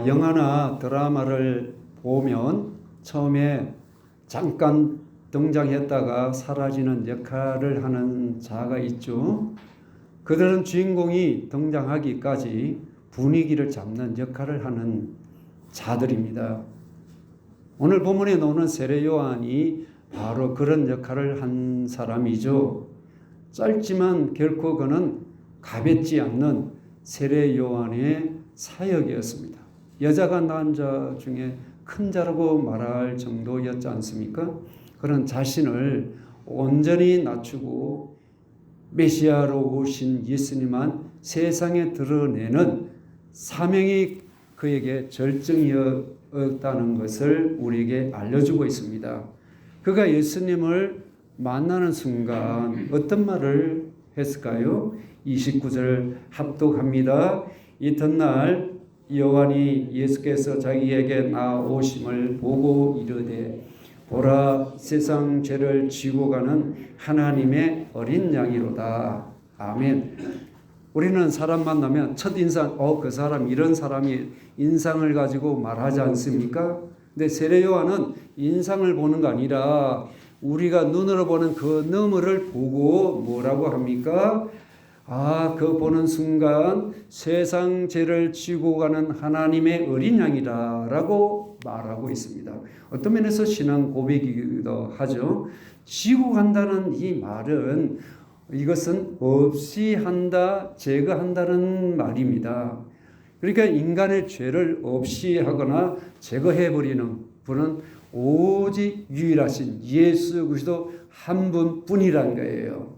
영화나 드라마를 보면 처음에 잠깐 등장했다가 사라지는 역할을 하는 자가 있죠. 그들은 주인공이 등장하기까지 분위기를 잡는 역할을 하는 자들입니다. 오늘 본문에 나오는 세례 요한이 바로 그런 역할을 한 사람이죠. 짧지만 결코 그는 가볍지 않는 세례 요한의 사역이었습니다. 여자가 낳은 자 중에 큰 자라고 말할 정도였지 않습니까? 그런 자신을 온전히 낮추고 메시아로 오신 예수님만 세상에 드러내는 사명이 그에게 절정이었다는 것을 우리에게 알려주고 있습니다. 그가 예수님을 만나는 순간 어떤 말을 했을까요? 29절 합독합니다. 이튿날 요한이 예수께서 자기에게 나오심을 보고 이르되 보라, 세상 죄를 지고 가는 하나님의 어린 양이로다. 아멘. 우리는 사람 만나면 첫인상, 그 사람 이런 사람이 인상을 가지고 말하지 않습니까? 근데 세례 요한은 인상을 보는 거 아니라 우리가 눈으로 보는 그 너머를 보고 뭐라고 합니까? 그 보는 순간 세상 죄를 지고 가는 하나님의 어린 양이라고 말하고 있습니다. 어떤 면에서 신앙 고백이기도 하죠. 지고 간다는 이 말은 이것은 없이 한다, 제거한다는 말입니다. 그러니까 인간의 죄를 없이 하거나 제거해버리는 분은 오직 유일하신 예수 그리스도 한 분뿐이라는 거예요.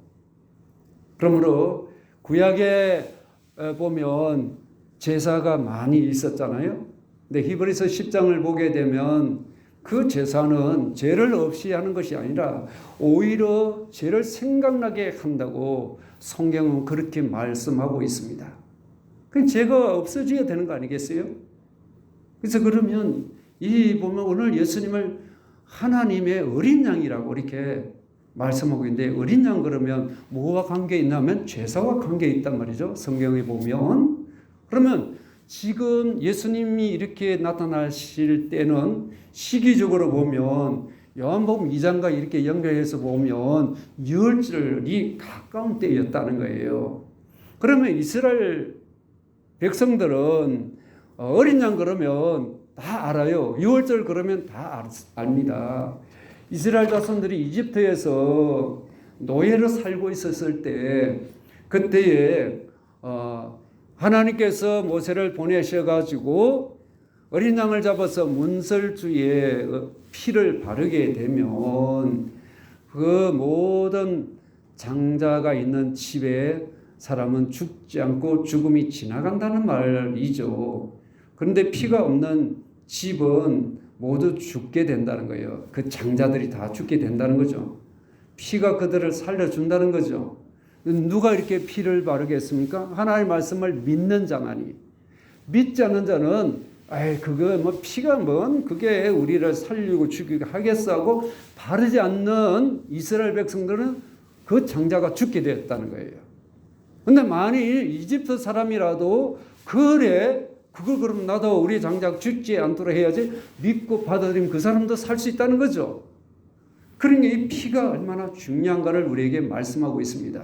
그러므로 구약에 보면 제사가 많이 있었잖아요. 근데 히브리서 10장을 보게 되면 그 제사는 죄를 없이 하는 것이 아니라 오히려 죄를 생각나게 한다고 성경은 그렇게 말씀하고 있습니다. 그 죄가 없어져야 되는 거 아니겠어요? 그래서 그러면 보면 오늘 예수님을 하나님의 어린 양이라고 이렇게 말씀하고 있는데 어린 양 그러면 뭐와 관계 있냐면 죄사와 관계 있단 말이죠. 성경에 보면. 그러면 지금 예수님이 이렇게 나타나실 때는 시기적으로 보면 요한복음 2장과 이렇게 연결해서 보면 유월절이 가까운 때였다는 거예요. 그러면 이스라엘 백성들은 어린 양 그러면 다 알아요. 유월절 그러면 다 압니다. 이스라엘 자손들이 이집트에서 노예로 살고 있었을 때 그때에 하나님께서 모세를 보내셔가지고 어린 양을 잡아서 문설주에 피를 바르게 되면 그 모든 장자가 있는 집에 사람은 죽지 않고 죽음이 지나간다는 말이죠. 그런데 피가 없는 집은 모두 죽게 된다는 거예요. 그 장자들이 다 죽게 된다는 거죠. 피가 그들을 살려준다는 거죠. 누가 이렇게 피를 바르겠습니까? 하나님의 말씀을 믿는 자만이. 믿지 않는 자는 그거 피가 그게 우리를 살리고 죽이게 하겠어 하고 바르지 않는 이스라엘 백성들은 그 장자가 죽게 되었다는 거예요. 근데 만일 이집트 사람이라도 그걸 그럼 나도 우리 장자가 죽지 않도록 해야지 믿고 받아들이면 그 사람도 살 수 있다는 거죠. 그러니까 이 피가 얼마나 중요한가를 우리에게 말씀하고 있습니다.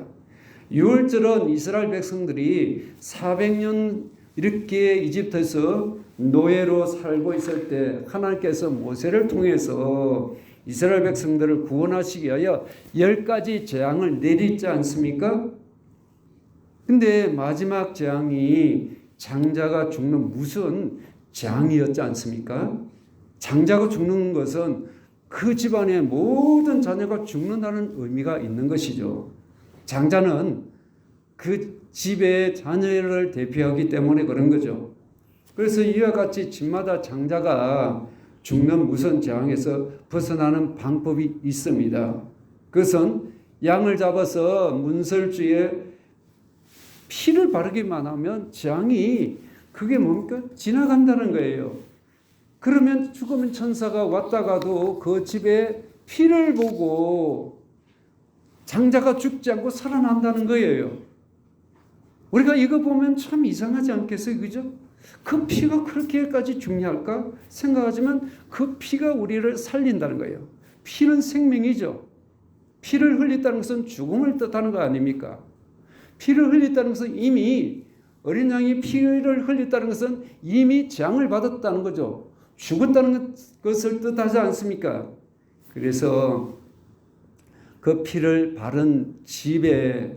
유월절은 이스라엘 백성들이 400년 이렇게 이집트에서 노예로 살고 있을 때 하나님께서 모세를 통해서 이스라엘 백성들을 구원하시기 위하여 10가지 재앙을 내리지 않습니까? 근데 마지막 재앙이 장자가 죽는 무슨 재앙이었지 않습니까? 장자가 죽는 것은 그 집안의 모든 자녀가 죽는다는 의미가 있는 것이죠. 장자는 그 집의 자녀를 대표하기 때문에 그런 거죠. 그래서 이와 같이 집마다 장자가 죽는 무슨 재앙에서 벗어나는 방법이 있습니다. 그것은 양을 잡아서 문설주에 피를 바르기만 하면 재앙이 그게 뭡니까? 지나간다는 거예요. 그러면 죽으면 천사가 왔다가도 그 집에 피를 보고 장자가 죽지 않고 살아난다는 거예요. 우리가 이거 보면 참 이상하지 않겠어요? 그죠? 그 피가 그렇게까지 중요할까 생각하지만 그 피가 우리를 살린다는 거예요. 피는 생명이죠. 피를 흘렸다는 것은 죽음을 뜻하는 거 아닙니까? 피를 흘렸다는 것은 이미 어린 양이 피를 흘렸다는 것은 이미 재앙을 받았다는 거죠. 죽었다는 것을 뜻하지 않습니까? 그래서 그 피를 바른 집에서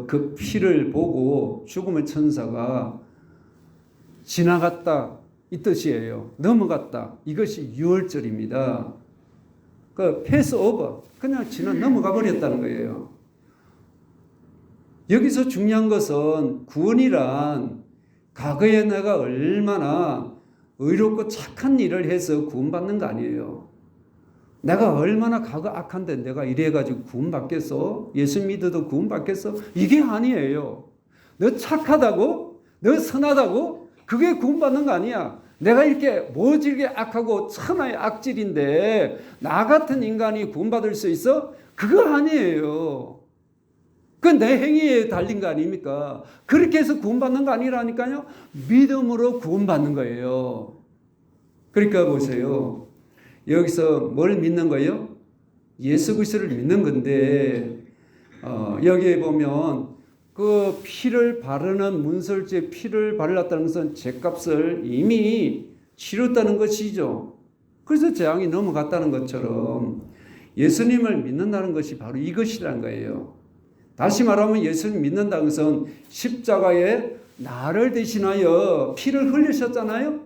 그 피를 보고 죽음의 천사가 지나갔다 이 뜻이에요. 넘어갔다. 이것이 유월절입니다. 그 패스 오버 그냥 넘어가 버렸다는 거예요. 여기서 중요한 것은 구원이란 과거에 내가 얼마나 의롭고 착한 일을 해서 구원받는 거 아니에요. 내가 얼마나 과거 악한데 내가 이래가지고 구원받겠어? 예수 믿어도 구원받겠어? 이게 아니에요. 너 착하다고? 너 선하다고? 그게 구원받는 거 아니야. 내가 이렇게 모질게 악하고 천하의 악질인데 나 같은 인간이 구원받을 수 있어? 그거 아니에요. 그건 내 행위에 달린 거 아닙니까? 그렇게 해서 구원받는 거 아니라니까요. 믿음으로 구원받는 거예요. 그러니까 보세요. 여기서 뭘 믿는 거예요? 예수 그리스도를 믿는 건데 여기에 보면 그 피를 바르는 문설주에 피를 발랐다는 것은 죄값을 이미 치렀다는 것이죠. 그래서 재앙이 넘어갔다는 것처럼 예수님을 믿는다는 것이 바로 이것이라는 거예요. 다시 말하면 예수님 믿는다는 것은 십자가에 나를 대신하여 피를 흘리셨잖아요.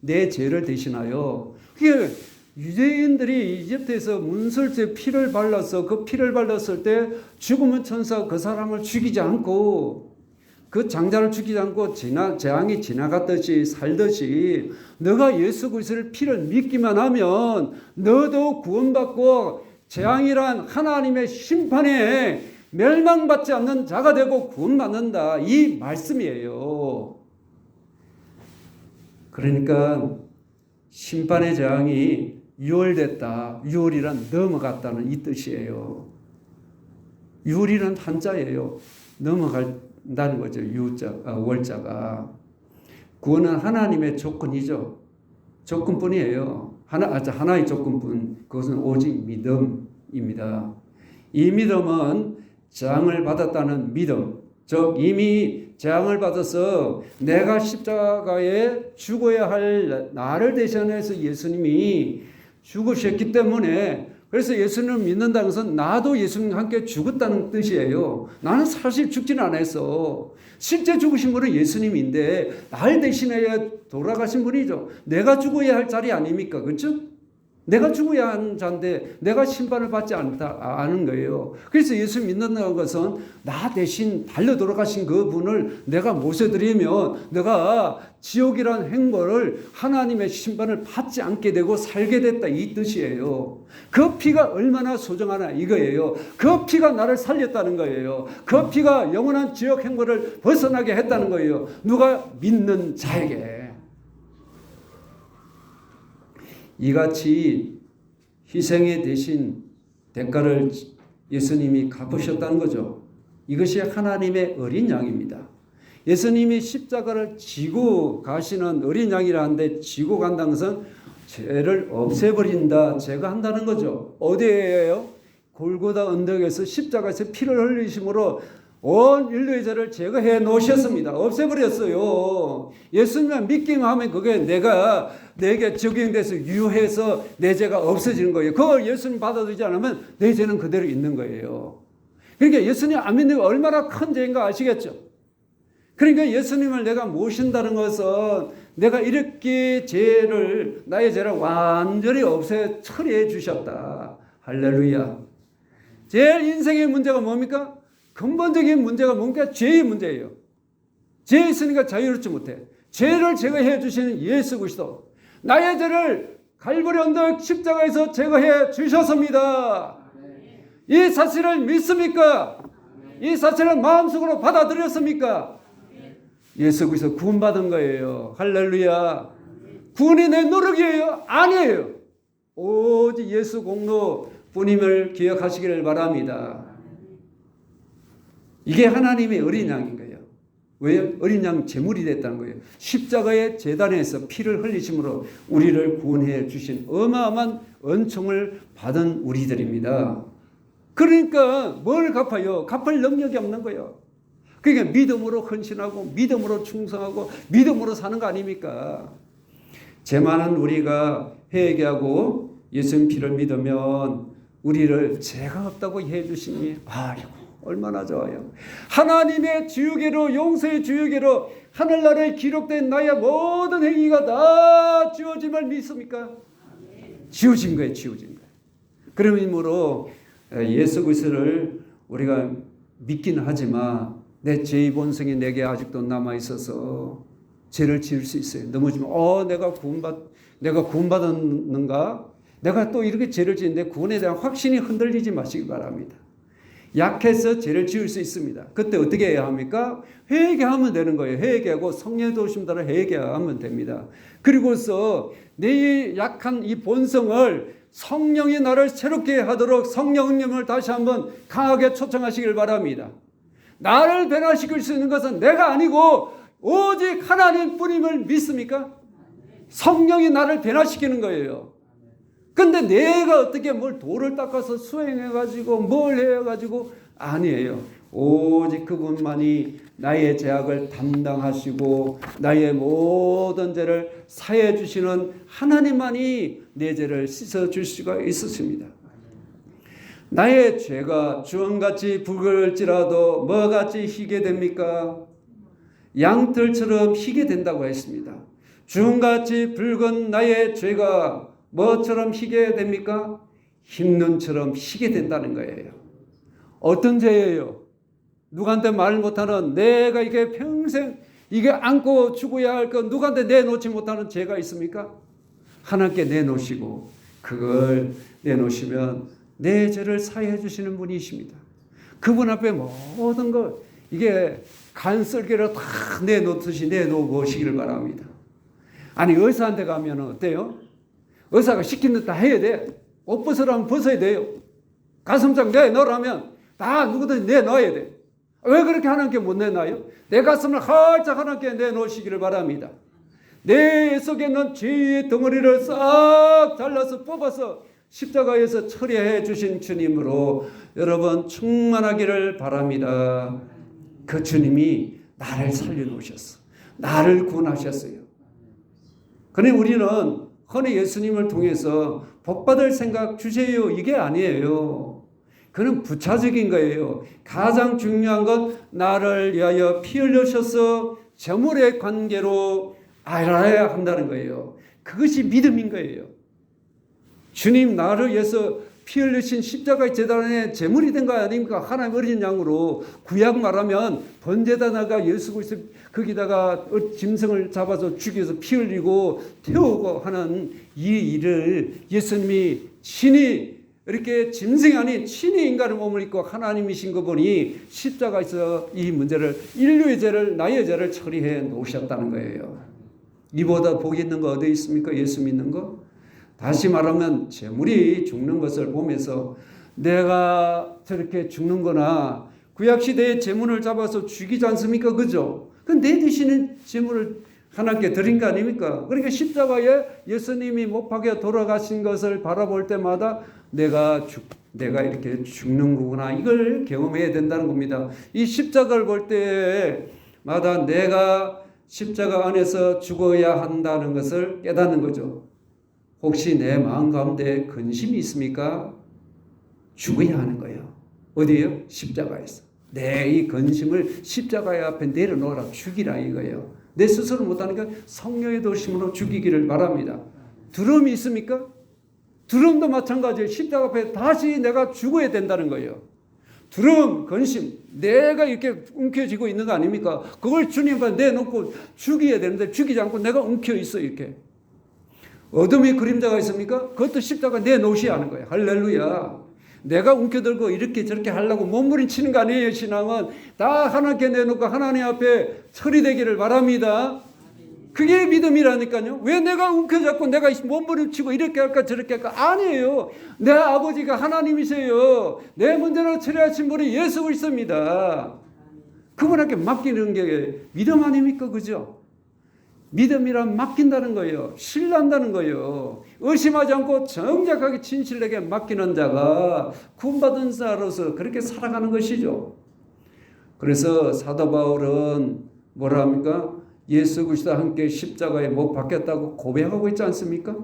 내 죄를 대신하여. 그게 유대인들이 이집트에서 문설주에 피를 발라서 그 피를 발랐을 때 죽으면 천사가 그 사람을 죽이지 않고 그 장자를 죽이지 않고 재앙이 지나갔듯이 살듯이 너가 예수 그리스도의 피를 믿기만 하면 너도 구원받고 재앙이란 하나님의 심판에 멸망받지 않는 자가 되고 구원받는다. 이 말씀이에요. 그러니까 심판의 재앙이 유월됐다. 유월이란 넘어갔다는 이 뜻이에요. 유월이란 한자예요. 넘어간다는 거죠. 월자가. 구원은 하나님의 조건이죠. 조건뿐이에요. 하나의 조건뿐. 그것은 오직 믿음입니다. 이 믿음은 재앙을 받았다는 믿음, 즉 이미 재앙을 받아서 내가 십자가에 죽어야 할 나를 대신해서 예수님이 죽으셨기 때문에 그래서 예수님을 믿는다는 것은 나도 예수님과 함께 죽었다는 뜻이에요. 나는 사실 죽지는 않았어. 실제 죽으신 분은 예수님인데 날 대신해 돌아가신 분이죠. 내가 죽어야 할 자리 아닙니까? 그렇죠? 내가 죽어야 하는 자인데 내가 심판을 받지 않는 거예요. 그래서 예수 믿는다는 것은 나 대신 달려 돌아가신 그 분을 내가 모셔드리면 내가 지옥이란 행보를 하나님의 심판을 받지 않게 되고 살게 됐다 이 뜻이에요. 그 피가 얼마나 소중하나 이거예요. 그 피가 나를 살렸다는 거예요. 그 피가 영원한 지옥 행보를 벗어나게 했다는 거예요. 누가 믿는 자에게. 이같이 희생의 대신 대가를 예수님이 갚으셨다는 거죠. 이것이 하나님의 어린 양입니다. 예수님이 십자가를 지고 가시는 어린 양이라는데 지고 간다는 것은 죄를 없애버린다, 제거한다는 거죠. 어디에요? 골고다 언덕에서 십자가에서 피를 흘리심으로 온 인류의 죄를 제거해 놓으셨습니다. 없애버렸어요. 예수님만 믿기만 하면 그게 내게 적용돼서 유효해서 내 죄가 없어지는 거예요. 그걸 예수님 받아들이지 않으면 내 죄는 그대로 있는 거예요. 그러니까 예수님 안 믿는 게 얼마나 큰 죄인가 아시겠죠? 그러니까 예수님을 내가 모신다는 것은 내가 이렇게 나의 죄를 완전히 처리해 주셨다. 할렐루야. 제일 인생의 문제가 뭡니까? 근본적인 문제가 뭔가 죄의 문제예요. 죄 있으니까 자유롭지 못해. 죄를 제거해 주시는 예수 그리스도. 나의 죄를 갈보리 언덕 십자가에서 제거해 주셨습니다. 이 사실을 믿습니까? 이 사실을 마음속으로 받아들였습니까? 예수 그리스도 구원받은 거예요. 할렐루야. 구원이 내 노력이에요? 아니에요. 오직 예수 공로 뿐임을 기억하시기를 바랍니다. 이게 하나님의 어린 양인 거예요. 왜? 어린 양 제물이 됐다는 거예요. 십자가의 제단에서 피를 흘리심으로 우리를 구원해 주신 어마어마한 은총을 받은 우리들입니다. 그러니까 뭘 갚아요? 갚을 능력이 없는 거예요. 그러니까 믿음으로 헌신하고 믿음으로 충성하고 믿음으로 사는 거 아닙니까? 죄 많은 우리가 회개하고 예수님 피를 믿으면 우리를 죄가 없다고 해 주시니 아이고 얼마나 좋아요. 하나님의 지우개로 용서의 지우개로 하늘나라에 기록된 나의 모든 행위가 다 지워짐을 믿습니까? 지워진 거예요. 지워진 거예요. 그러므로 예수 그리스도를 우리가 믿기는 하지만 내 죄의 본성이 내게 아직도 남아 있어서 죄를 지을 수 있어요. 넘어지면 내가 구원받았는가? 내가 또 이렇게 죄를 지는데 구원에 대한 확신이 흔들리지 마시기 바랍니다. 약해서 죄를 지을 수 있습니다. 그때 어떻게 해야 합니까? 회개하면 되는 거예요. 회개하고 성령의 도우심 따라 회개하면 됩니다. 그리고서 내 약한 이 본성을 성령이 나를 새롭게 하도록 성령님을 다시 한번 강하게 초청하시길 바랍니다. 나를 변화시킬 수 있는 것은 내가 아니고 오직 하나님뿐임을 믿습니까? 성령이 나를 변화시키는 거예요. 근데 내가 어떻게 뭘 돌을 닦아서 수행해가지고 뭘 해가지고 아니에요. 오직 그분만이 나의 죄악을 담당하시고 나의 모든 죄를 사해 주시는 하나님만이 내 죄를 씻어줄 수가 있으십니다. 나의 죄가 주홍같이 붉을지라도 뭐같이 희게 됩니까? 양털처럼 희게 된다고 했습니다. 주홍같이 붉은 나의 죄가 뭐처럼 희게 됩니까? 흰눈처럼 희게 된다는 거예요. 어떤 죄예요? 누구한테 말 못하는 내가 이게 평생 이게 안고 죽어야 할 거 누구한테 내놓지 못하는 죄가 있습니까? 하나님께 내놓으시고 그걸 내놓으시면 내 죄를 사해 주시는 분이십니다. 그분 앞에 모든 것 이게 간썰개로 다 내놓듯이 내놓으시기를 바랍니다. 아니 의사한테 가면 어때요? 의사가 시키는 데 다 해야 돼. 옷 벗으라면 벗어야 돼요. 가슴장 내놓으라면 다 누구든지 내놔야 돼. 왜 그렇게 하나님께 못 내놔요? 내 가슴을 활짝 하나님께 내놓으시기를 바랍니다. 내 속에 있는 죄의 덩어리를 싹 잘라서 뽑아서 십자가에서 처리해 주신 주님으로 여러분 충만하기를 바랍니다. 그 주님이 나를 살려놓으셨어. 나를 구원하셨어요. 그런데 우리는 흔히 예수님을 통해서 복받을 생각 주세요. 이게 아니에요. 그는 부차적인 거예요. 가장 중요한 건 나를 위하여 피 흘리셔서 제물의 관계로 알아야 한다는 거예요. 그것이 믿음인 거예요. 주님 나를 위해서 피 흘리신 십자가의 제단에 제물이 된 거 아닙니까? 하나님 어린 양으로 구약 말하면 번제단화가 예수 그리스도 거기다가 짐승을 잡아서 죽여서 피 흘리고 태우고 하는 이 일을 예수님이 친히 이렇게 짐승이 아닌 친히 인간의 몸을 입고 하나님이신 거 보니 십자가에서 이 문제를 인류의 죄를 나의 죄를 처리해 놓으셨다는 거예요. 이보다 복이 있는 거 어디 있습니까? 예수 믿는 거? 다시 말하면 제물이 죽는 것을 보면서 내가 저렇게 죽는거나 구약시대에 제물을 잡아서 죽이지 않습니까? 그죠? 내 대신에 제물을 하나님께 드린 거 아닙니까? 그러니까 십자가에 예수님이 못 박혀 돌아가신 것을 바라볼 때마다 내가 이렇게 죽는 거구나 이걸 경험해야 된다는 겁니다. 이 십자가를 볼 때마다 내가 십자가 안에서 죽어야 한다는 것을 깨닫는 거죠. 혹시 내 마음 가운데 근심이 있습니까? 죽어야 하는 거예요. 어디에요? 십자가에서. 내 이 근심을 십자가 앞에 내려놓으라 죽이라 이거예요. 내 스스로 못하니까 성령의 도심으로 죽이기를 바랍니다. 두려움이 있습니까? 두려움도 마찬가지예요. 십자가 앞에 다시 내가 죽어야 된다는 거예요. 두려움, 근심, 내가 이렇게 움켜쥐고 있는 거 아닙니까? 그걸 주님 앞에 내놓고 죽여야 되는데 죽이지 않고 내가 움켜 있어 이렇게. 어둠의 그림자가 있습니까? 그것도 십자가 내놓으셔야 하는 거예요. 할렐루야. 내가 움켜들고 이렇게 저렇게 하려고 몸부림치는 거 아니에요. 신앙은 다 하나님께 내놓고 하나님 앞에 처리되기를 바랍니다. 그게 믿음이라니까요. 왜 내가 움켜잡고 내가 몸부림치고 이렇게 할까 저렇게 할까? 아니에요. 내 아버지가 하나님이세요. 내 문제를 처리하신 분이 예수 그리스도입니다. 그분에게 맡기는 게 믿음 아닙니까? 그죠? 믿음이란 맡긴다는 거예요. 신뢰한다는 거예요. 의심하지 않고 정직하게 진실에게 맡기는 자가 구원받은 자로서 그렇게 살아가는 것이죠. 그래서 사도 바울은 뭐라 합니까? 예수 그리스도와 함께 십자가에 못 박혔다고 고백하고 있지 않습니까?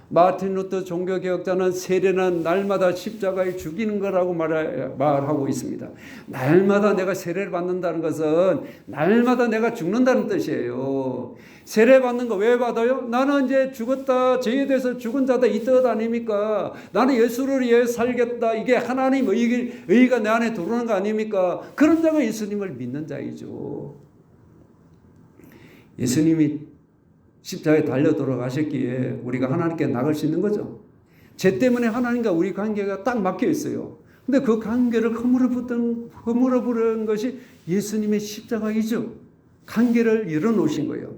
마틴 루터 종교개혁자는 세례는 날마다 십자가에 죽이는 거라고 말하고 있습니다. 날마다 내가 세례를 받는다는 것은 날마다 내가 죽는다는 뜻이에요. 세례 받는 거 왜 받아요? 나는 이제 죽었다, 죄에 대해서 죽은 자다 이 뜻 아닙니까? 나는 예수를 위해 살겠다. 이게 하나님 의가 내 안에 들어오는 거 아닙니까? 그런 자가 예수님을 믿는 자이죠. 예수님이 십자가에 달려 돌아가셨기에 우리가 하나님께 나갈 수 있는 거죠. 죄 때문에 하나님과 우리 관계가 딱 막혀 있어요. 근데 그 관계를 허물어 부른 것이 예수님의 십자가이죠. 관계를 열어놓으신 거예요.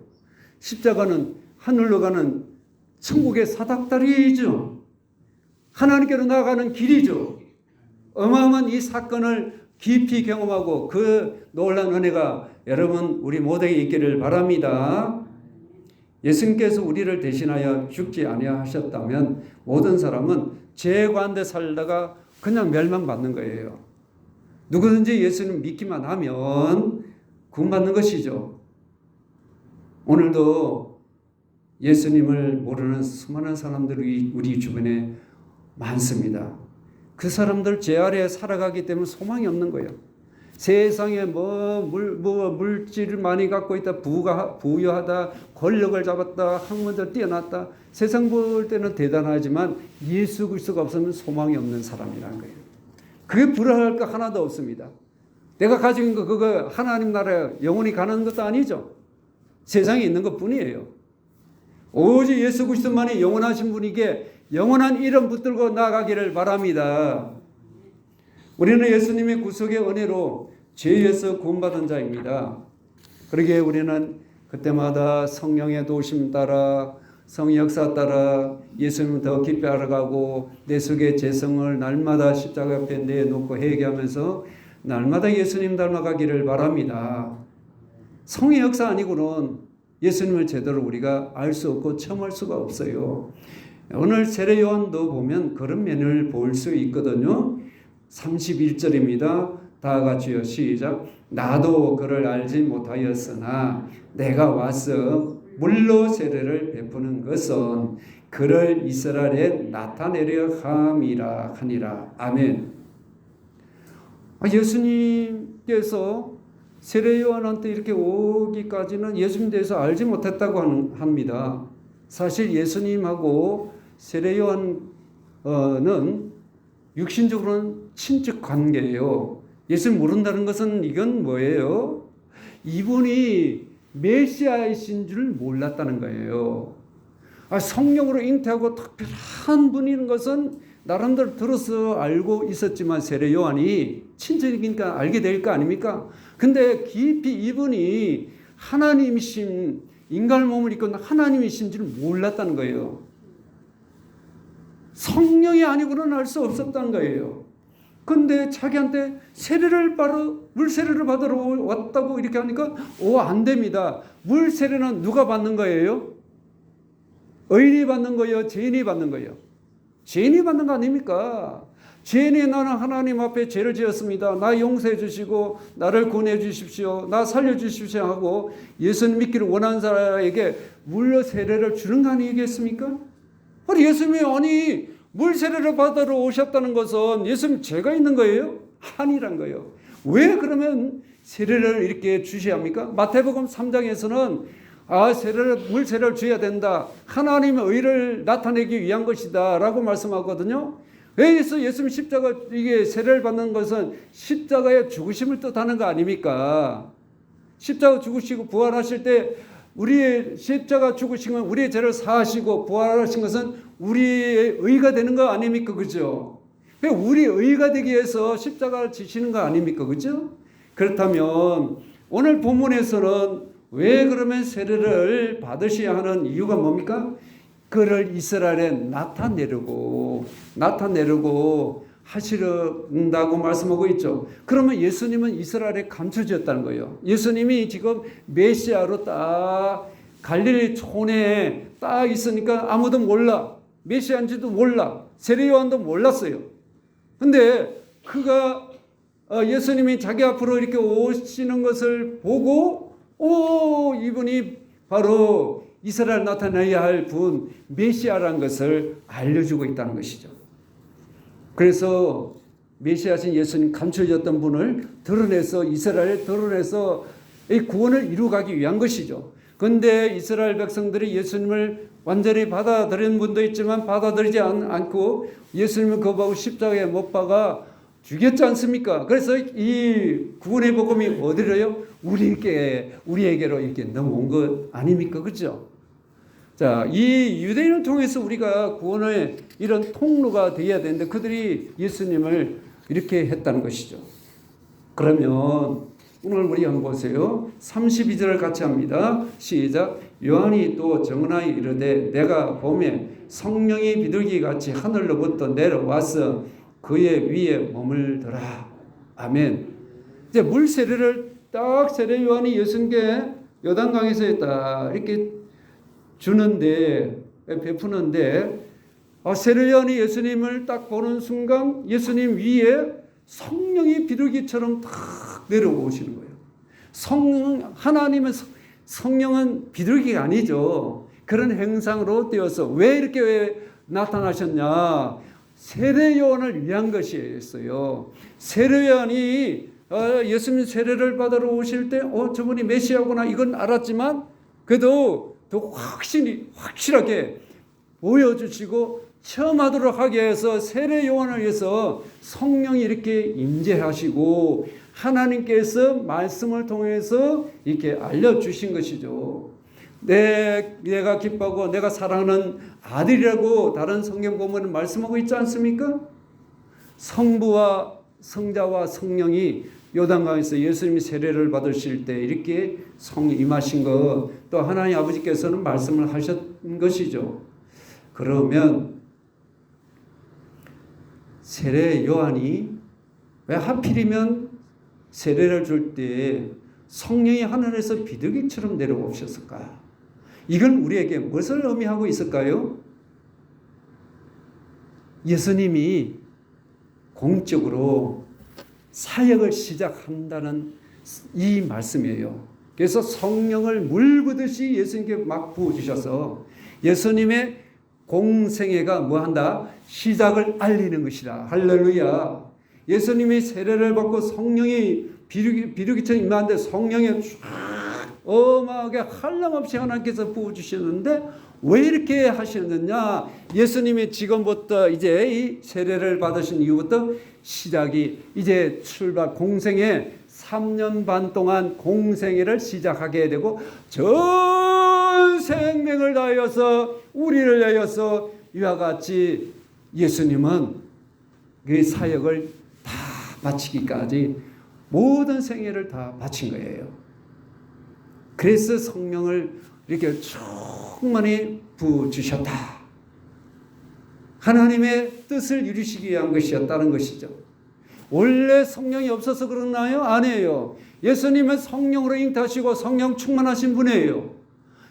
십자가는 하늘로 가는 천국의 사닥다리이죠. 하나님께로 나아가는 길이죠. 어마어마한 이 사건을 깊이 경험하고 그 놀라운 은혜가 여러분 우리 모두에게 있기를 바랍니다. 예수님께서 우리를 대신하여 죽지 아니하셨다면 모든 사람은 죄 가운데 살다가 그냥 멸망받는 거예요. 누구든지 예수님 믿기만 하면 구원받는 것이죠. 오늘도 예수님을 모르는 수많은 사람들이 우리 주변에 많습니다. 그 사람들 죄 아래에 살아가기 때문에 소망이 없는 거예요. 세상에 물질을 많이 갖고 있다, 부유하다, 권력을 잡았다, 학문도 뛰어났다. 세상 볼 때는 대단하지만 예수 그리스도가 없으면 소망이 없는 사람이라는 거예요. 그게 불안할 거 하나도 없습니다. 내가 가지고 있는 거 그거 하나님 나라에 영원히 가는 것도 아니죠. 세상에 있는 것뿐이에요. 오직 예수 그리스도만이 영원하신 분이기에 영원한 이름 붙들고 나아가기를 바랍니다. 우리는 예수님의 구속의 은혜로 죄에서 구원받은 자입니다. 그러기에 우리는 그때마다 성령의 도우심 따라 성 역사 따라 예수님을 더 깊이 알아가고 내 속의 죄성을 날마다 십자가 옆에 내놓고 회개하면서 날마다 예수님 닮아가기를 바랍니다. 성의 역사 아니고는 예수님을 제대로 우리가 알 수 없고 체험할 수가 없어요. 오늘 세례 요한도 보면 그런 면을 볼 수 있거든요. 31절입니다. 다 같이요. 시작. 나도 그를 알지 못하였으나 내가 와서 물로 세례를 베푸는 것은 그를 이스라엘에 나타내려 함이라 하니라. 아멘. 예수님께서 세례 요한한테 이렇게 오기까지는 예수님 대해서 알지 못했다고 합니다. 사실 예수님하고 세례 요한은 육신적으로는 친척 관계예요. 예수님 모른다는 것은 이건 뭐예요? 이분이 메시아이신 줄 몰랐다는 거예요. 성령으로 잉태하고 특별한 분인 것은 나름대로 들어서 알고 있었지만 세례 요한이 친척이니까 알게 될 거 아닙니까? 근데 깊이 이분이 하나님이신, 인간 몸을 입고 하나님이신 줄 몰랐다는 거예요. 성령이 아니고는 알 수 없었다는 거예요. 근데 자기한테 물 세례를 받으러 왔다고 이렇게 하니까 안 됩니다. 물 세례는 누가 받는 거예요? 의인이 받는 거예요? 죄인이 받는 거예요? 죄인이 받는 거 아닙니까? 죄인이 나는 하나님 앞에 죄를 지었습니다. 나 용서해 주시고 나를 구원해 주십시오. 나 살려 주십시오 하고 예수님 믿기를 원하는 사람에게 물 세례를 주는 거 아니겠습니까? 예수님이 물 세례를 받으러 오셨다는 것은 예수님 죄가 있는 거예요? 아니란 거예요. 왜 그러면 세례를 이렇게 주셔야 합니까? 마태복음 3장에서는 물 세례를 줘야 된다. 하나님의 의를 나타내기 위한 것이다 라고 말씀하거든요. 왜 예수님 십자가 이게 세례를 받는 것은 십자가의 죽으심을 뜻하는 거 아닙니까? 십자가 죽으시고 부활하실 때 우리의 십자가 죽으신 건 우리의 죄를 사하시고 부활하신 것은 우리의 의가 되는 거 아닙니까? 그죠? 우리 의가 되기 위해서 십자가를 지시는 거 아닙니까? 그죠? 그렇다면 오늘 본문에서는 왜 그러면 세례를 받으셔야 하는 이유가 뭡니까? 그를 이스라엘에 나타내려고 하시는다고 말씀하고 있죠. 그러면 예수님은 이스라엘에 감춰졌다는 거예요. 예수님이 지금 메시아로 딱 갈릴리 촌에 딱 있으니까 아무도 몰라. 메시아인지도 몰라. 세례 요한도 몰랐어요. 근데 그가 예수님이 자기 앞으로 이렇게 오시는 것을 보고 이분이 바로 이스라엘 나타나야 할 분 메시아라는 것을 알려주고 있다는 것이죠. 그래서 메시아신 예수님 감춰졌던 분을 드러내서 이스라엘에 드러내서 이 구원을 이루가기 위한 것이죠. 그런데 이스라엘 백성들이 예수님을 완전히 받아들이는 분도 있지만 받아들이지 않고 예수님을 거부하고 십자가에 못 박아 죽였지 않습니까? 그래서 이 구원의 복음이 어디로요? 우리에게로 이렇게 넘어온 것 아닙니까? 그렇죠? 자, 이 유대인을 통해서 우리가 구원의 이런 통로가 되어야 되는데 그들이 예수님을 이렇게 했다는 것이죠. 그러면 오늘 우리 한번 보세요. 32절을 같이 합니다. 시작. 요한이 또 정언하여 이르되 내가 보매 성령이 비둘기같이 하늘로부터 내려와서 그의 위에 머물더라. 아멘. 이제 물 세례를 딱 세례 요한이 예수님께 요단강에서 딱 이렇게 주는데 베푸는데 세례 요한이 예수님을 딱 보는 순간 예수님 위에 성령이 비둘기처럼 탁 내려오시는 거예요. 하나님은 성령은 비둘기가 아니죠. 그런 행상으로 되어서 왜 나타나셨냐? 세례 요한을 위한 것이었어요. 세례 요한이 예수님 세례를 받으러 오실 때 저분이 메시아구나 이건 알았지만 그래도 더 확실하게 보여주시고 체험하도록 하게 해서 세례 요한을 위해서 성령이 이렇게 임재하시고 하나님께서 말씀을 통해서 이렇게 알려주신 것이죠. 내가 기뻐하고 내가 사랑하는 아들이라고 다른 성경 본문은 말씀하고 있지 않습니까? 성부와 성자와 성령이 요단강에서 예수님이 세례를 받으실 때 이렇게 성령 임하신 것, 또 하나님 아버지께서는 말씀을 하신 것이죠. 그러면 세례 요한이 왜 하필이면 세례를 줄 때 성령이 하늘에서 비둘기처럼 내려오셨을까? 이건 우리에게 무엇을 의미하고 있을까요? 예수님이 공적으로 사역을 시작한다는 이 말씀이에요. 그래서 성령을 물 부듯이 예수님께 막 부어주셔서 예수님의 공생애가 뭐한다? 시작을 알리는 것이다. 할렐루야. 예수님이 세례를 받고 성령이 비둘기처럼 임하는데 성령이 어마하게 한량없이 하나님께서 부어주시는데 왜 이렇게 하시느냐? 예수님이 지금부터 이제 이 세례를 받으신 이후부터 시작이 이제 출발 공생애 3년 반 동안 공생애를 시작하게 되고 전 생명을 다하여서 우리를 위하여서 이와 같이 예수님은 그 사역을 다 마치기까지 모든 생애를 다 바친 거예요. 그래서 성령을 이렇게 충만히 부어주셨다. 하나님의 뜻을 이루시기 위한 것이었다는 것이죠. 원래 성령이 없어서 그러나요? 아니에요. 예수님은 성령으로 잉태하시고 성령 충만하신 분이에요.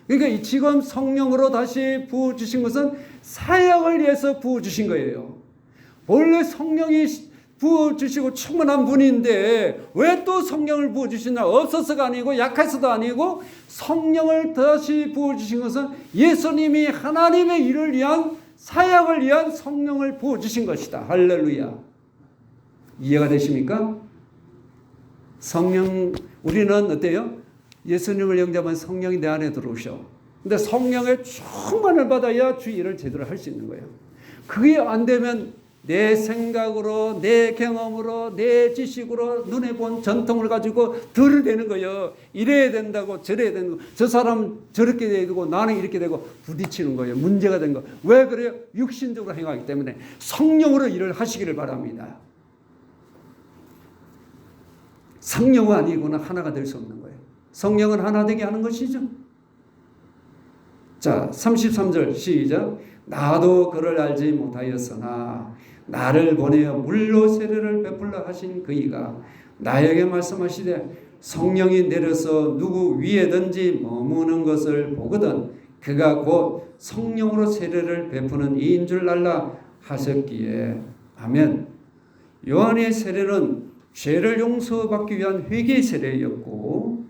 그러니까 지금 성령으로 다시 부어주신 것은 사역을 위해서 부어주신 거예요. 원래 성령이 부어주시고 충만한 분인데 왜 또 성령을 부어주시나? 없어서가 아니고 약해서도 아니고 성령을 다시 부어주신 것은 예수님이 하나님의 일을 위한 사역을 위한 성령을 부어주신 것이다. 할렐루야. 이해가 되십니까? 성령, 우리는 어때요? 예수님을 영접한 성령이 내 안에 들어오셔. 근데 성령의 충만을 받아야 주 일을 제대로 할 수 있는 거예요. 그게 안 되면 내 생각으로, 내 경험으로, 내 지식으로 눈에 본 전통을 가지고 드러내는 거예요. 이래야 된다고 저래야 되는 거. 저 사람 저렇게 되고 나는 이렇게 되고 부딪히는 거예요. 문제가 된 거. 왜 그래요? 육신적으로 행하기 때문에 성령으로 일을 하시기를 바랍니다. 성령은 아니고는 하나가 될 수 없는 거예요. 성령은 하나 되게 하는 것이죠. 자, 33절 시작. 나도 그를 알지 못하였으나 나를 보내어 물로 세례를 베풀라 하신 그이가 나에게 말씀하시되 성령이 내려서 누구 위에든지 머무는 것을 보거든 그가 곧 성령으로 세례를 베푸는 이인 줄 알라 하셨기에. 아멘. 요한의 세례는 죄를 용서받기 위한 회개의 세례였고,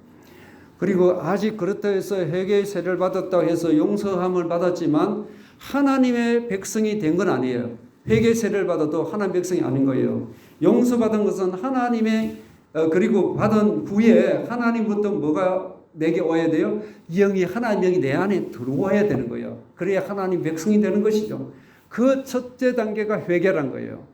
그리고 아직 그렇다 해서 회개의 세례를 받았다고 해서 용서함을 받았지만 하나님의 백성이 된 건 아니에요. 회개의 세례를 받아도 하나님의 백성이 아닌 거예요. 용서받은 것은 하나님의 그리고 받은 후에 하나님부터 뭐가 내게 와야 돼요? 영이, 하나님 영이 내 안에 들어와야 되는 거예요. 그래야 하나님 백성이 되는 것이죠. 그 첫째 단계가 회개란 거예요.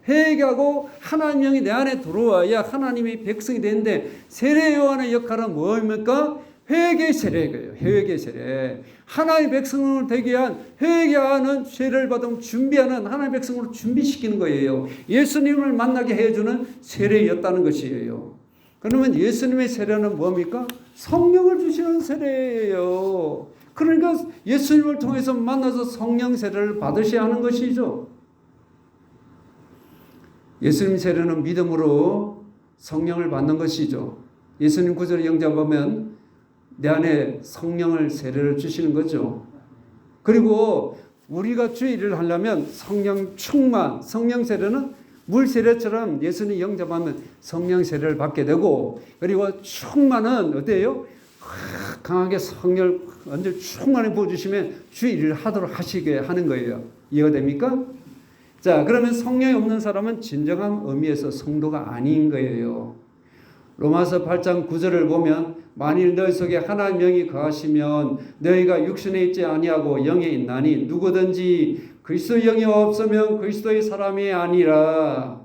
회개하고 하나님 영이 내 안에 들어와야 하나님의 백성이 되는데, 세례 요한의 역할은 뭡니까? 회개 세례예요. 회개 세례. 하나님의 백성을 되게 위한 회개하는 세례를 받으면 준비하는, 하나님의 백성으로 준비시키는 거예요. 예수님을 만나게 해주는 세례였다는 것이에요. 그러면 예수님의 세례는 뭡니까? 성령을 주시는 세례예요. 그러니까 예수님을 통해서 만나서 성령 세례를 받으셔야 하는 것이죠. 예수님 세례는 믿음으로 성령을 받는 것이죠. 예수님 구절의 영장 보면 내 안에 성령을 세례를 주시는 거죠. 그리고 우리가 주의 일을 하려면 성령 충만, 성령 세례는 물 세례처럼 예수님 영접하면 성령 세례를 받게 되고, 그리고 충만은 어때요? 강하게 성령을 완전 충만히 부어주시면 주의 일을 하도록 하시게 하는 거예요. 이해가 됩니까? 자, 그러면 성령이 없는 사람은 진정한 의미에서 성도가 아닌 거예요. 로마서 8장 9절을 보면 만일 너희 속에 하나님 영이 거하시면 너희가 육신에 있지 아니하고 영에 있나니 누구든지 그리스도 영이 없으면 그리스도의 사람이 아니라.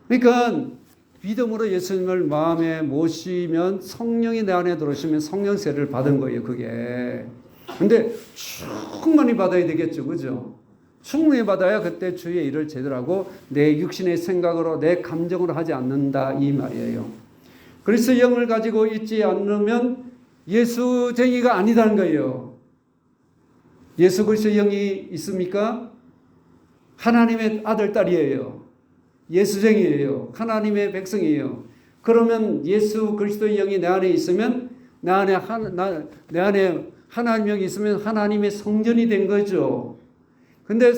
그러니까 믿음으로 예수님을 마음에 모시면 성령이 내 안에 들어오시면 성령 세례를 받은 거예요, 그게. 근데 충분히 받아야 되겠죠, 그죠? 충분히 받아야 그때 주의 일을 제대로 하고 내 육신의 생각으로 내 감정으로 하지 않는다 이 말이에요. 그리스도 영을 가지고 있지 않으면 예수쟁이가 아니다는 거예요. 예수 그리스도 영이 있습니까? 하나님의 아들 딸이에요. 예수쟁이에요. 하나님의 백성이에요. 그러면 예수 그리스도의 영이 내 안에 있으면 내 안에 하나님 영이 있으면 하나님의 성전이 된 거죠. 근데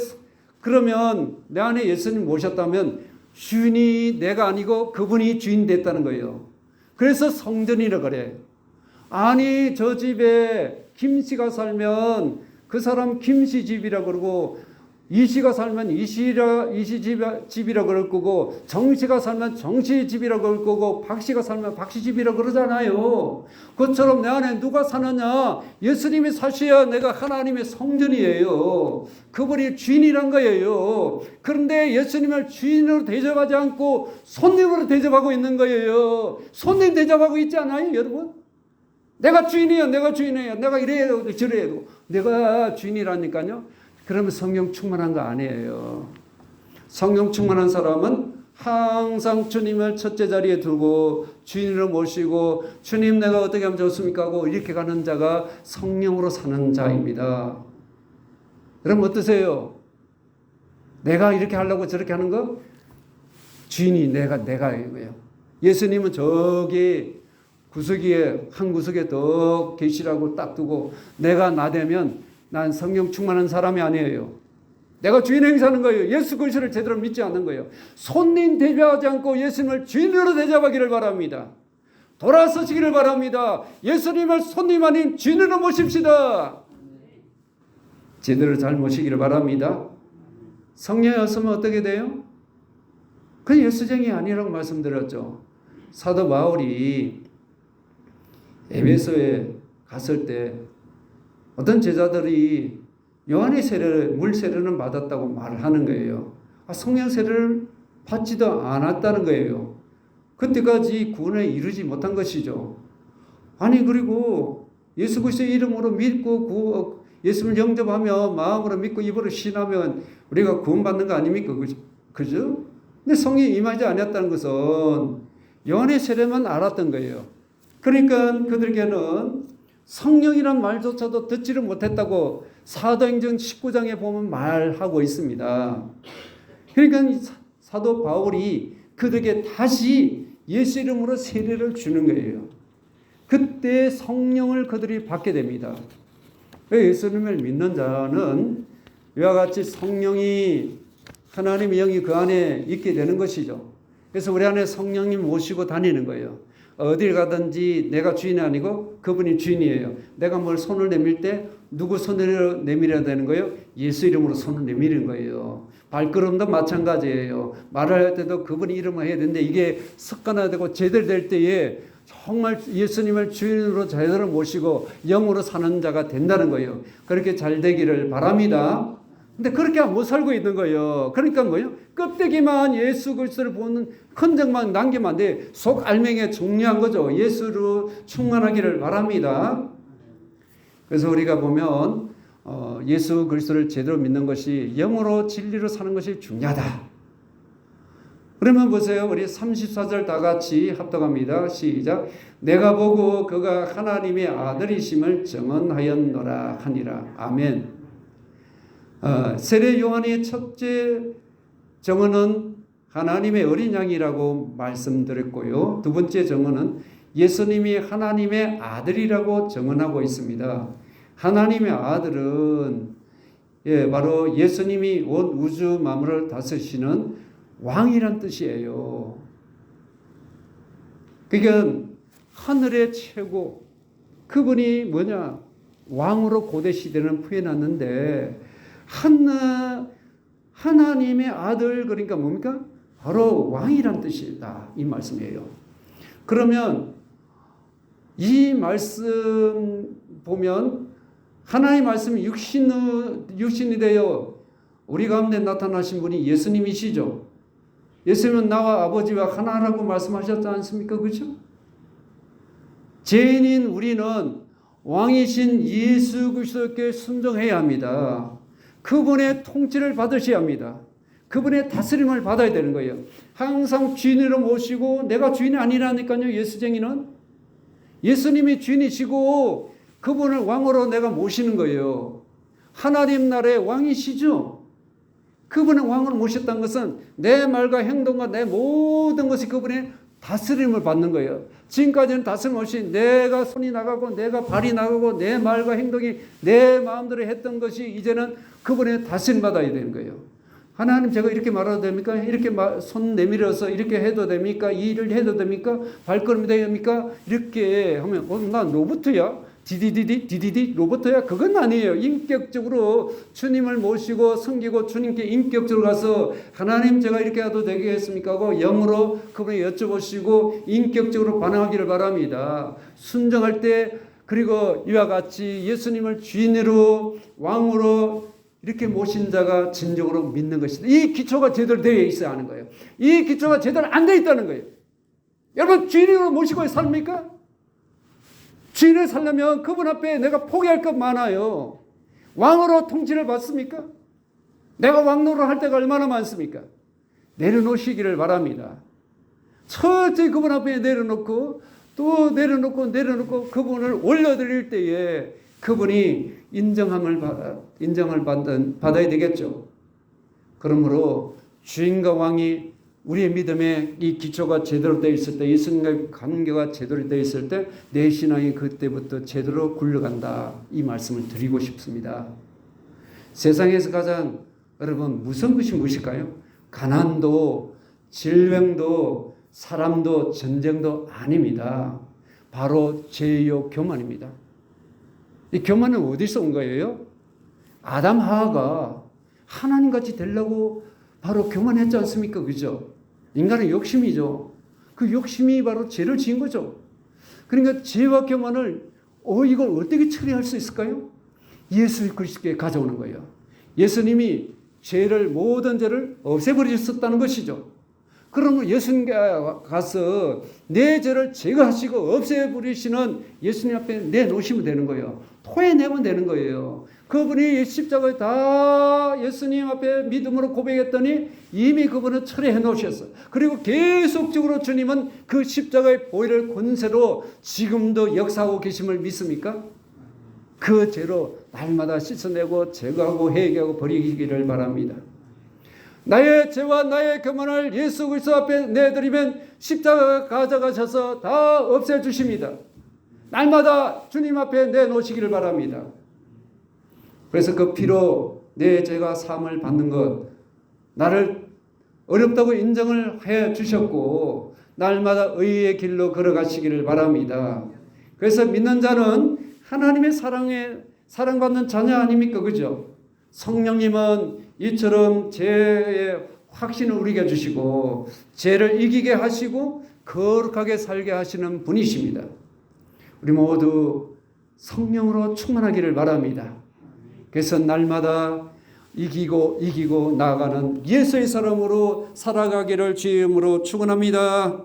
그러면 내 안에 예수님 모셨다면 주인이 내가 아니고 그분이 주인 됐다는 거예요. 그래서 성전이라 그래. 아니 저 집에 김씨가 살면 그 사람 김씨 집이라 그러고, 이씨가 살면 이씨 집이라 그럴 거고, 정씨가 살면 정씨 집이라 그럴 거고, 박씨가 살면 박씨 집이라 그러잖아요. 그것처럼 내 안에 누가 사느냐? 예수님이 사셔야 내가 하나님의 성전이에요. 그분이 주인이란 거예요. 그런데 예수님을 주인으로 대접하지 않고 손님으로 대접하고 있는 거예요. 손님 대접하고 있지 않아요, 여러분? 내가 주인이에요. 내가 주인이에요. 내가 이래요. 저래요. 내가 주인이라니까요. 그러면 성령 충만한 거 아니에요. 성령 충만한 사람은 항상 주님을 첫째 자리에 두고 주인으로 모시고, 주님 내가 어떻게 하면 좋습니까 하고 이렇게 가는 자가 성령으로 사는 자입니다. 여러분 어떠세요? 내가 이렇게 하려고 저렇게 하는 거? 주인이 내가 이거예요. 예수님은 저기 구석에 한 구석에 더 계시라고 딱 두고, 내가 나되면 난 성령 충만한 사람이 아니에요. 내가 주인 행사하는 거예요. 예수 그리스도를 제대로 믿지 않는 거예요. 손님 대접하지 않고 예수님을 주인으로 대접하기를 바랍니다. 돌아서시기를 바랍니다. 예수님을 손님 아닌 주인으로 모십시다. 제대로 잘 모시기를 바랍니다. 성령이 없으면 어떻게 돼요? 그 예수쟁이 아니라고 말씀드렸죠. 사도 바울이 에베소에 갔을 때 어떤 제자들이 요한의 세례를, 물 세례는 받았다고 말을 하는 거예요. 성령 세례를 받지도 않았다는 거예요. 그때까지 구원에 이르지 못한 것이죠. 아니 그리고 예수 그리스도의 이름으로 믿고 예수를 영접하며 마음으로 믿고 입으로 신하면 우리가 구원받는 거 아닙니까? 그죠? 근데 성령이 임하지 않았다는 것은 요한의 세례만 알았던 거예요. 그러니까 그들에게는 성령이란 말조차도 듣지를 못했다고 사도행전 19장에 보면 말하고 있습니다. 그러니까 사도 바울이 그들에게 다시 예수 이름으로 세례를 주는 거예요. 그때 성령을 그들이 받게 됩니다. 예수님을 믿는 자는 이와 같이 성령이 하나님의 영이 그 안에 있게 되는 것이죠. 그래서 우리 안에 성령님 모시고 다니는 거예요. 어딜 가든지 내가 주인이 아니고 그분이 주인이에요. 내가 뭘 손을 내밀 때 누구 손을 내밀어야 되는 거예요? 예수 이름으로 손을 내미는 거예요. 발걸음도 마찬가지예요. 말을 할 때도 그분 이름을 해야 되는데 이게 습관화되고 제대로 될 때에 정말 예수님을 주인으로 제대로 모시고 영으로 사는 자가 된다는 거예요. 그렇게 잘 되기를 바랍니다. 근데 그렇게 못 살고 있는 거예요. 그러니까 뭐예요? 껍데기만 예수 그리스도를 보는 흔적만 남기면 안 돼. 속 알맹이가 중요한 거죠. 예수로 충만하기를 바랍니다. 그래서 우리가 보면 예수 그리스도를 제대로 믿는 것이 영으로 진리로 사는 것이 중요하다. 그러면 보세요. 우리 34절 다 같이 합독합니다. 시작. 내가 보고 그가 하나님의 아들이심을 증언하였노라 하니라. 아멘. 세례 요한의 첫째 증언은 하나님의 어린 양이라고 말씀드렸고요. 두 번째 증언은 예수님이 하나님의 아들이라고 증언하고 있습니다. 하나님의 아들은 바로 예수님이 온 우주 만물을 다스리시는 왕이란 뜻이에요. 그러니까 하늘의 최고 그분이 뭐냐 왕으로 고대 시대는 표현했는데 하나님의 아들 그러니까 뭡니까? 바로 왕이란 뜻이다 이 말씀이에요. 그러면 이 말씀 보면 하나님의 말씀이 육신이 되어 우리 가운데 나타나신 분이 예수님이시죠. 예수님은 나와 아버지와 하나라고 말씀하셨지 않습니까? 그렇죠? 죄인인 우리는 왕이신 예수 그리스도께 순종해야 합니다. 그분의 통치를 받으셔야 합니다. 그분의 다스림을 받아야 되는 거예요. 항상 주인으로 모시고 내가 주인이 아니라니까요. 예수쟁이는 예수님이 주인이시고 그분을 왕으로 내가 모시는 거예요. 하나님 나라의 왕이시죠. 그분을 왕으로 모셨다는 것은 내 말과 행동과 내 모든 것이 그분의 다스림을 받는 거예요. 지금까지는 다스림 없이 내가 손이 나가고 내가 발이 나가고 내 말과 행동이 내 마음대로 했던 것이 이제는 그분의 다스림 받아야 되는 거예요. 하나님 제가 이렇게 말해도 됩니까? 이렇게 손 내밀어서 이렇게 해도 됩니까? 이 일을 해도 됩니까? 발걸음이 됩니까? 이렇게 하면 난 로봇이야? 디디디 로봇이야? 그건 아니에요. 인격적으로 주님을 모시고 섬기고 주님께 인격적으로 가서 하나님 제가 이렇게 해도 되겠습니까? 하고 영으로 그분이 여쭤보시고 인격적으로 반응하기를 바랍니다. 순종할 때 그리고 이와 같이 예수님을 주인으로 왕으로 이렇게 모신 자가 진정으로 믿는 것이다. 이 기초가 제대로 되어 있어야 하는 거예요. 이 기초가 제대로 안 되어 있다는 거예요. 여러분 주인으로 모시고 삽니까? 주인을 살려면 그분 앞에 내가 포기할 것 많아요. 왕으로 통치를 받습니까? 내가 왕노릇 할 때가 얼마나 많습니까? 내려놓으시기를 바랍니다. 철저히 그분 앞에 내려놓고 또 내려놓고 그분을 올려드릴 때에 그분이 인정을 받아야 되겠죠. 그러므로 주인과 왕이 우리의 믿음의 이 기초가 제대로 되어 있을 때, 예수님과의 관계가 제대로 되어 있을 때 내 신앙이 그때부터 제대로 굴러간다. 이 말씀을 드리고 싶습니다. 세상에서 가장 여러분 무서운 것이 무엇일까요? 가난도 질병도 사람도 전쟁도 아닙니다. 바로 죄요 교만입니다. 이 교만은 어디서 온 거예요? 아담 하와가 하나님같이 되려고 바로 교만했지 않습니까? 그죠? 인간의 욕심이죠. 그 욕심이 바로 죄를 지은 거죠. 그러니까 죄와 교만을 이걸 어떻게 처리할 수 있을까요? 예수 그리스도께 가져오는 거예요. 예수님이 모든 죄를 없애버리셨다는 것이죠. 그러면 예수님께 가서 내 죄를 제거하시고 없애버리시는 예수님 앞에 내놓으시면 되는 거예요. 토해내면 되는 거예요. 그분이 십자가에 다 예수님 앞에 믿음으로 고백했더니 이미 그분은 처리해 놓으셨어요. 그리고 계속적으로 주님은 그 십자가의 보혈을 권세로 지금도 역사하고 계심을 믿습니까? 그 죄로 날마다 씻어내고 제거하고 회개하고 버리기를 바랍니다. 나의 죄와 나의 교만을 예수 그리스도 앞에 내드리면 십자가 가져가셔서 다 없애주십니다. 날마다 주님 앞에 내놓으시기를 바랍니다. 그래서 그 피로 내 죄가 사함을 받는 것, 나를 어렵다고 인정을 해 주셨고 날마다 의의 길로 걸어가시기를 바랍니다. 그래서 믿는 자는 하나님의 사랑받는 자녀 아닙니까? 그죠? 성령님은 이처럼 죄의 확신을 우리에게 주시고 죄를 이기게 하시고 거룩하게 살게 하시는 분이십니다. 우리 모두 성령으로 충만하기를 바랍니다. 그래서 날마다 이기고 나아가는 예수의 사람으로 살아가기를 주의 이름으로 축원합니다.